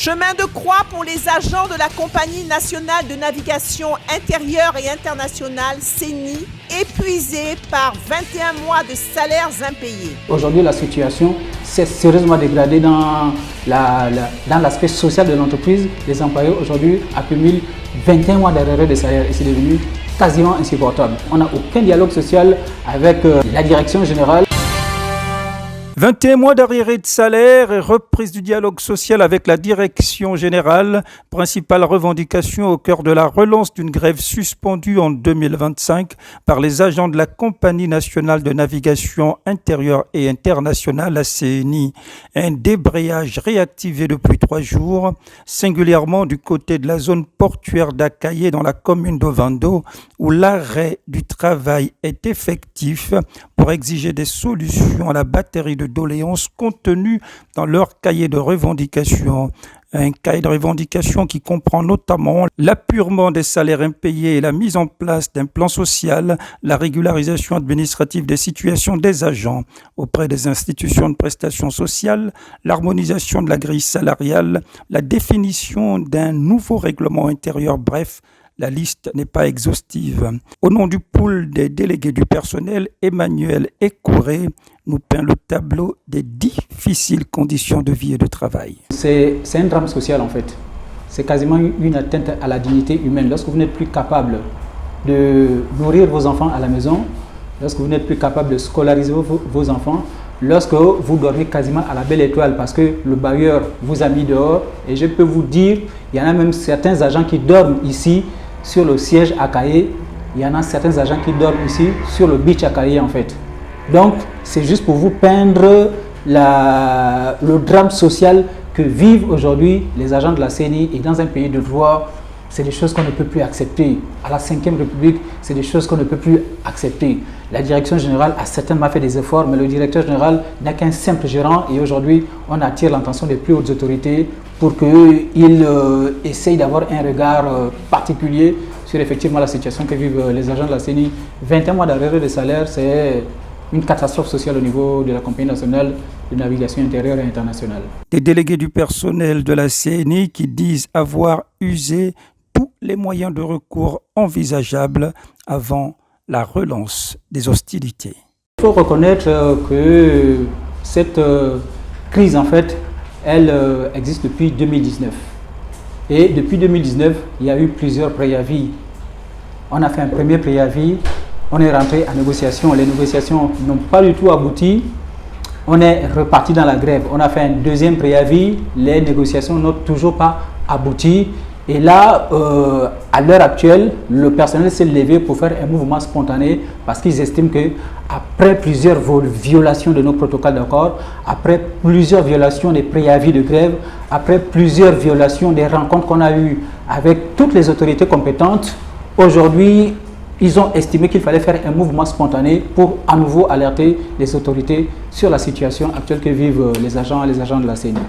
Chemin de croix pour les agents de la Compagnie nationale de navigation intérieure et internationale, CNI, épuisés par 21 mois de salaires impayés. Aujourd'hui, la situation s'est sérieusement dégradée dans l'aspect social de l'entreprise. Les employés aujourd'hui accumulent 21 mois d'arrêt de salaire et c'est devenu quasiment insupportable. On n'a aucun dialogue social avec la direction générale. 21 mois d'arriérés de salaire et reprise du dialogue social avec la direction générale, principale revendication au cœur de la relance d'une grève suspendue en 2025 par les agents de la Compagnie nationale de navigation intérieure et internationale, la CNI. Un débrayage réactivé depuis 3 jours, singulièrement du côté de la zone portuaire d'Akaye dans la commune d'Ovando, où l'arrêt du travail est effectif pour exiger des solutions à la batterie de doléances contenues dans leur cahier de revendication. Un cahier de revendication qui comprend notamment l'appurement des salaires impayés et la mise en place d'un plan social, la régularisation administrative des situations des agents auprès des institutions de prestations sociales, l'harmonisation de la grille salariale, la définition d'un nouveau règlement intérieur, bref, la liste n'est pas exhaustive. Au nom du pool des délégués du personnel, Emmanuel Ekouré nous peint le tableau des difficiles conditions de vie et de travail. C'est un drame social en fait. C'est quasiment une atteinte à la dignité humaine. Lorsque vous n'êtes plus capable de nourrir vos enfants à la maison, lorsque vous n'êtes plus capable de scolariser vos enfants, lorsque vous dormez quasiment à la belle étoile parce que le bailleur vous a mis dehors, et je peux vous dire, il y en a même certains agents qui dorment ici sur le siège Akaye, il y en a certains agents qui dorment ici sur le beach Akaye en fait. Donc c'est juste pour vous peindre le drame social que vivent aujourd'hui les agents de la CNI, et dans un pays de droit, c'est des choses qu'on ne peut plus accepter. À la 5e République, c'est des choses qu'on ne peut plus accepter. La direction générale a certainement fait des efforts, mais le directeur général n'est qu'un simple gérant, et aujourd'hui, on attire l'attention des plus hautes autorités pour qu'ils essayent d'avoir un regard particulier sur effectivement la situation que vivent les agents de la CNI. 21 mois d'arrêt de salaire, c'est une catastrophe sociale au niveau de la Compagnie nationale de navigation intérieure et internationale. Des délégués du personnel de la CNI qui disent avoir usé tous les moyens de recours envisageables avant la relance des hostilités. Il faut reconnaître que cette crise, en fait, elle existe depuis 2019. Et depuis 2019, il y a eu plusieurs préavis. On a fait un premier préavis, on est rentré en négociation. Les négociations n'ont pas du tout abouti. On est reparti dans la grève. On a fait un deuxième préavis, les négociations n'ont toujours pas abouti. Et là, à l'heure actuelle, le personnel s'est levé pour faire un mouvement spontané parce qu'ils estiment qu'après plusieurs violations de nos protocoles d'accord, après plusieurs violations des préavis de grève, après plusieurs violations des rencontres qu'on a eues avec toutes les autorités compétentes, aujourd'hui, ils ont estimé qu'il fallait faire un mouvement spontané pour à nouveau alerter les autorités sur la situation actuelle que vivent les agents de la CNI.